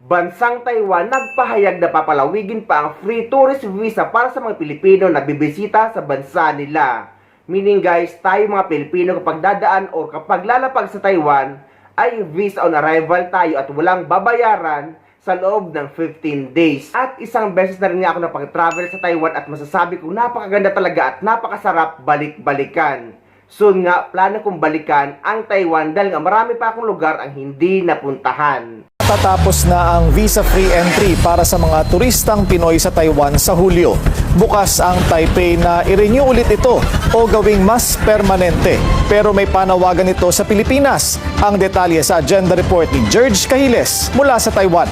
Bansang Taiwan nagpahayag na papalawigin pa ang free tourist visa para sa mga Pilipino na bibisita sa bansa nila. Meaning guys, tayo mga Pilipino kapag dadaan o kapag lalapag sa Taiwan, ay visa on arrival tayo at walang babayaran sa loob ng 15 days. At isang beses na rin nga ako napag-travel sa Taiwan at masasabi kong napakaganda talaga at napakasarap balik-balikan. Soon nga, plano kong balikan ang Taiwan dahil nga marami pa akong lugar ang hindi napuntahan. Tatapos na ang visa-free entry para sa mga turistang Pinoy sa Taiwan sa Hulyo. Bukas ang Taipei na i-renew ulit ito o gawing mas permanente. Pero may panawagan ito sa Pilipinas. Ang detalye sa agenda report ni George Cahiles mula sa Taiwan.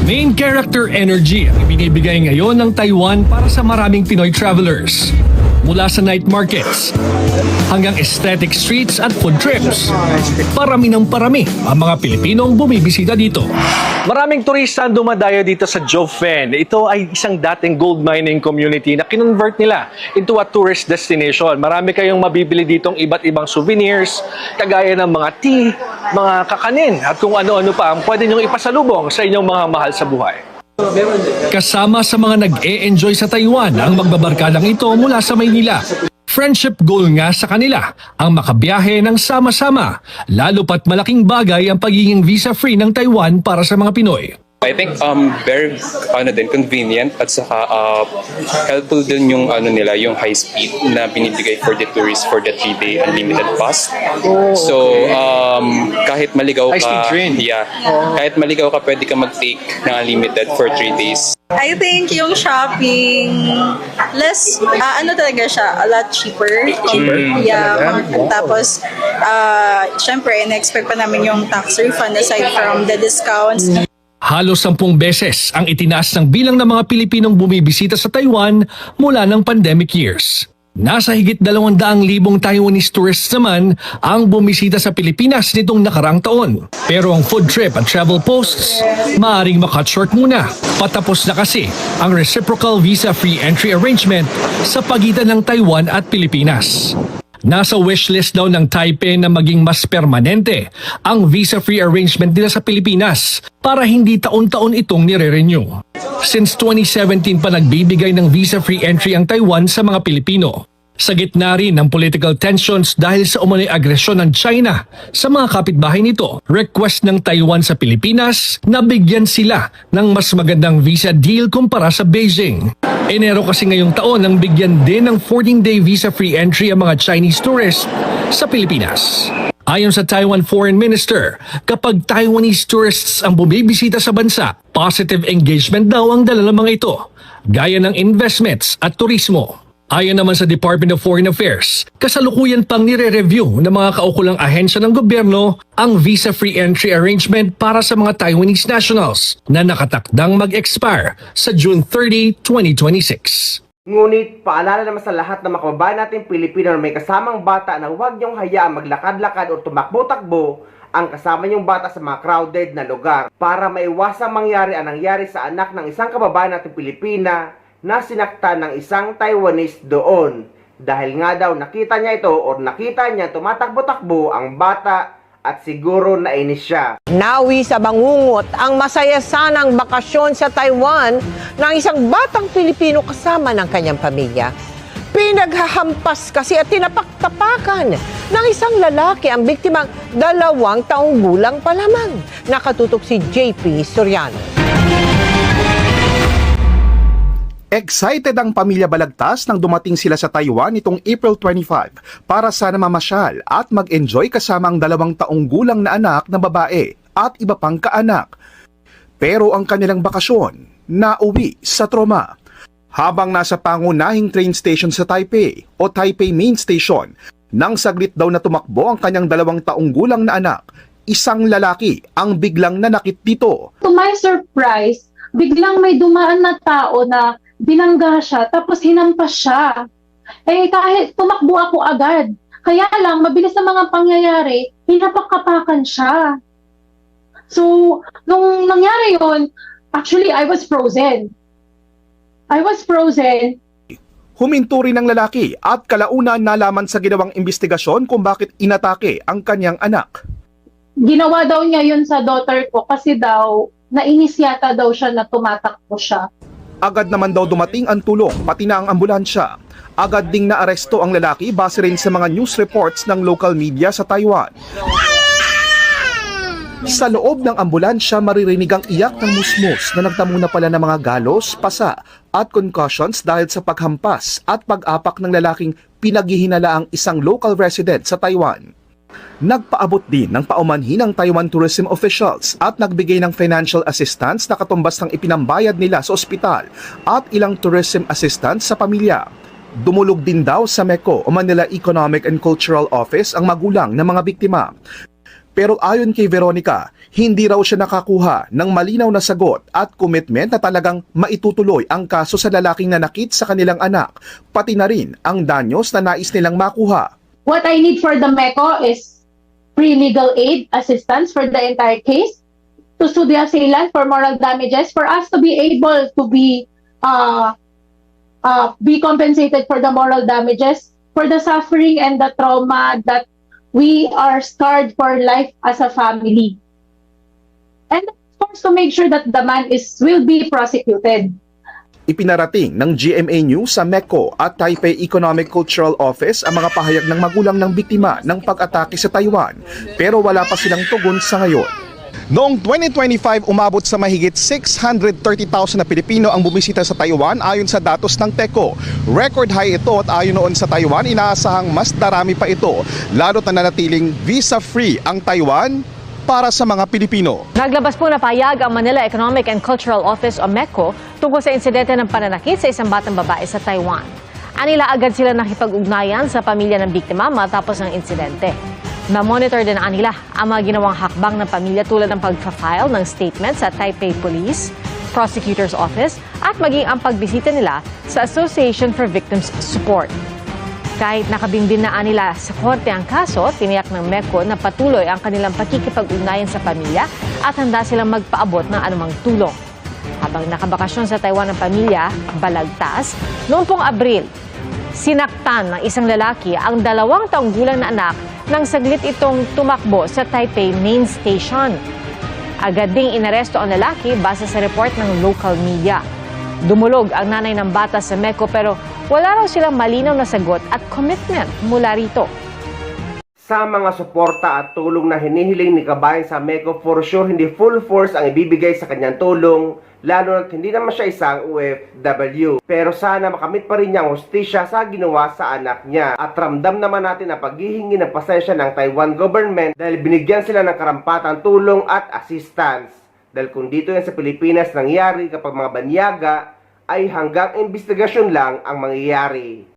Main character energy ang ibinibigay ngayon ng Taiwan para sa maraming Pinoy travelers. Mula sa night markets hanggang aesthetic streets at food trips. Parami ng parami ang mga Pilipinong bumibisita dito. Maraming turista ang dumadayo dito sa Jofen. Ito ay isang dating gold mining community na kinonvert nila into a tourist destination. Marami kayong mabibili ditong iba't ibang souvenirs, kagaya ng mga tea, mga kakanin, at kung ano-ano pa ang pwede nyong ipasalubong sa inyong mga mahal sa buhay. Kasama sa mga nag-e-enjoy sa Taiwan ang magbabarkadang ito mula sa Maynila. Friendship goal nga sa kanila ang makabiyahe ng sama-sama, lalo pat malaking bagay ang pagiging visa-free ng Taiwan para sa mga Pinoy. I think very convenient at saka helpful din yung nila, yung high speed na binibigay for the tourists for the 3-day unlimited pass. So kahit maligaw ka, High-speed train. kahit maligaw ka, pwede ka mag-take ng unlimited for 3 days. I think yung shopping, less, talaga siya, a lot cheaper. Yeah. Tapos, syempre, in-expect pa namin yung tax refund aside from the discounts. Halos 10 beses ang itinaas ng bilang ng mga Pilipinong bumibisita sa Taiwan mula ng pandemic years. Nasa higit 200,000 Taiwanese tourists naman ang bumisita sa Pilipinas nitong nakaraang taon. Pero ang food trip at travel posts maaaring makat short muna. Patapos na kasi ang reciprocal visa-free entry arrangement sa pagitan ng Taiwan at Pilipinas. Nasa wishlist daw ng Taipei na maging mas permanente ang visa-free arrangement nila sa Pilipinas para hindi taon-taon itong nire-renew. Since 2017 pa nagbibigay ng visa-free entry ang Taiwan sa mga Pilipino. Sa gitna rin ng political tensions dahil sa umano'y agresyon ng China sa mga kapitbahay nito, request ng Taiwan sa Pilipinas na bigyan sila ng mas magandang visa deal kumpara sa Beijing. Enero kasi ngayong taon nang bigyan din ng 14-day visa-free entry ang mga Chinese tourists sa Pilipinas. Ayon sa Taiwan Foreign Minister, kapag Taiwanese tourists ang bumibisita sa bansa, positive engagement daw ang dala ng mga ito, gaya ng investments at turismo. Ayon naman sa Department of Foreign Affairs, kasalukuyan pang nire-review ng mga kaukulang ahensya ng gobyerno ang visa-free entry arrangement para sa mga Taiwanese nationals na nakatakdang mag-expire sa June 30, 2026. Ngunit paalala naman sa lahat ng mga kababayan natin Pilipino na may kasamang bata na huwag niyong hayaang maglakad-lakad o tumakbo-takbo ang kasama niyong bata sa mga crowded na lugar para maiwasang mangyari ang nangyari sa anak ng isang kababayan natin Pilipina na sinaktan ng isang Taiwanese doon. Dahil nga daw nakita niya ito o nakita niya tumatakbo-takbo ang bata at siguro nainis siya. Nawi sa bangungot ang masaya sanang bakasyon sa Taiwan ng isang batang Pilipino kasama ng kanyang pamilya. Pinaghahampas kasi at tinapaktapakan ng isang lalaki ang biktimang 2 taong gulang pa lamang. Nakatutok si JP Soriano. Excited ang pamilya Balagtas nang dumating sila sa Taiwan nitong April 25 para sana mamasyal at mag-enjoy kasama ang 2 taong gulang na anak na babae at iba pang kaanak. Pero ang kanilang bakasyon nauwi sa trauma. Habang nasa pangunahing train station sa Taipei o Taipei Main Station, nang saglit daw na tumakbo ang kanyang 2 taong gulang na anak, isang lalaki ang biglang nanakit dito. To my surprise, biglang may dumaan na tao na binangga siya, tapos hinampas siya. Kahit tumakbo ako agad. Kaya lang, mabilis na mga pangyayari, hinapakapakan siya. So, nung nangyari yun, actually, I was frozen. Huminto rin ang lalaki at kalaunan nalaman sa ginawang investigasyon kung bakit inatake ang kanyang anak. ginawa daw niya yun sa daughter ko kasi daw, nainis yata daw siya na tumatakbo siya. Agad naman daw dumating ang tulong, pati na ang ambulansya. Agad ding naaresto ang lalaki base rin sa mga news reports ng local media sa Taiwan. Sa loob ng ambulansya, maririnig ang iyak ng musmos na nagtamo na pala ng mga galos, pasa at concussions dahil sa paghampas at pag-apak ng lalaking pinaghihinala ang isang local resident sa Taiwan. Nagpaabot din ng paumanhin ng Taiwan tourism officials at nagbigay ng financial assistance na katumbas ng ipinambayad nila sa ospital at ilang tourism assistance sa pamilya. Dumulog din daw sa MECO o Manila Economic and Cultural Office ang magulang ng mga biktima. Pero ayon kay Veronica, hindi raw siya nakakuha ng malinaw na sagot at commitment na talagang maitutuloy ang kaso sa lalaking nanakit sa kanilang anak, pati na rin ang danyos na nais nilang makuha. What I need for the MECO is free legal aid assistance for the entire case, to sue the assailant for moral damages, for us to be able to be compensated for the moral damages, for the suffering and the trauma that we are scarred for life as a family. And of course, to make sure that the man will be prosecuted. Ipinarating ng GMA News sa MECO at Taipei Economic Cultural Office ang mga pahayag ng magulang ng biktima ng pag-atake sa Taiwan, pero wala pa silang tugon sa ngayon. Noong 2025, umabot sa mahigit 630,000 na Pilipino ang bumisita sa Taiwan ayon sa datos ng TECO. Record high ito at ayon noon sa Taiwan, inaasahang mas darami pa ito, lalo't na nanatiling visa-free ang Taiwan para sa mga Pilipino. Naglabas po na pahayag ang Manila Economic and Cultural Office o MECO tungkol sa insidente ng pananakit sa isang batang babae sa Taiwan. Anila agad sila nakipag-ugnayan sa pamilya ng biktima matapos ng insidente. Na-monitor din anila ang mga ginawang hakbang ng pamilya tulad ng pag-file ng statement sa Taipei Police, Prosecutor's Office at maging ang pagbisita nila sa Association for Victims Support. Kahit nakabimbin na anila sa korte ang kaso, tiniyak ng MECO na patuloy ang kanilang pakikipag-ugnayan sa pamilya at handa silang magpaabot ng anumang tulong. Habang nakabakasyon sa Taiwan ng pamilya, balagtas, noong pong Abril, sinaktan ng isang lalaki ang 2 taong gulang na anak nang saglit itong tumakbo sa Taipei Main Station. Agad ding inaresto ang lalaki base sa report ng local media. Dumulog ang nanay ng bata sa MECO pero wala raw silang malinaw na sagot at commitment mula rito. Sa mga suporta at tulong na hinihiling ni kabayan sa MECO, for sure hindi full force ang ibibigay sa kanyang tulong, lalo na't hindi naman siya isang OFW. Pero sana makamit pa rin niya ang hustisya sa ginawa sa anak niya. At ramdam naman natin ang paghihingi ng pasensya ng Taiwan government dahil binigyan sila ng karampatang tulong at assistance. Dahil kung dito yan sa Pilipinas nangyari kapag mga banyaga, ay hanggang investigasyon lang ang mangyayari.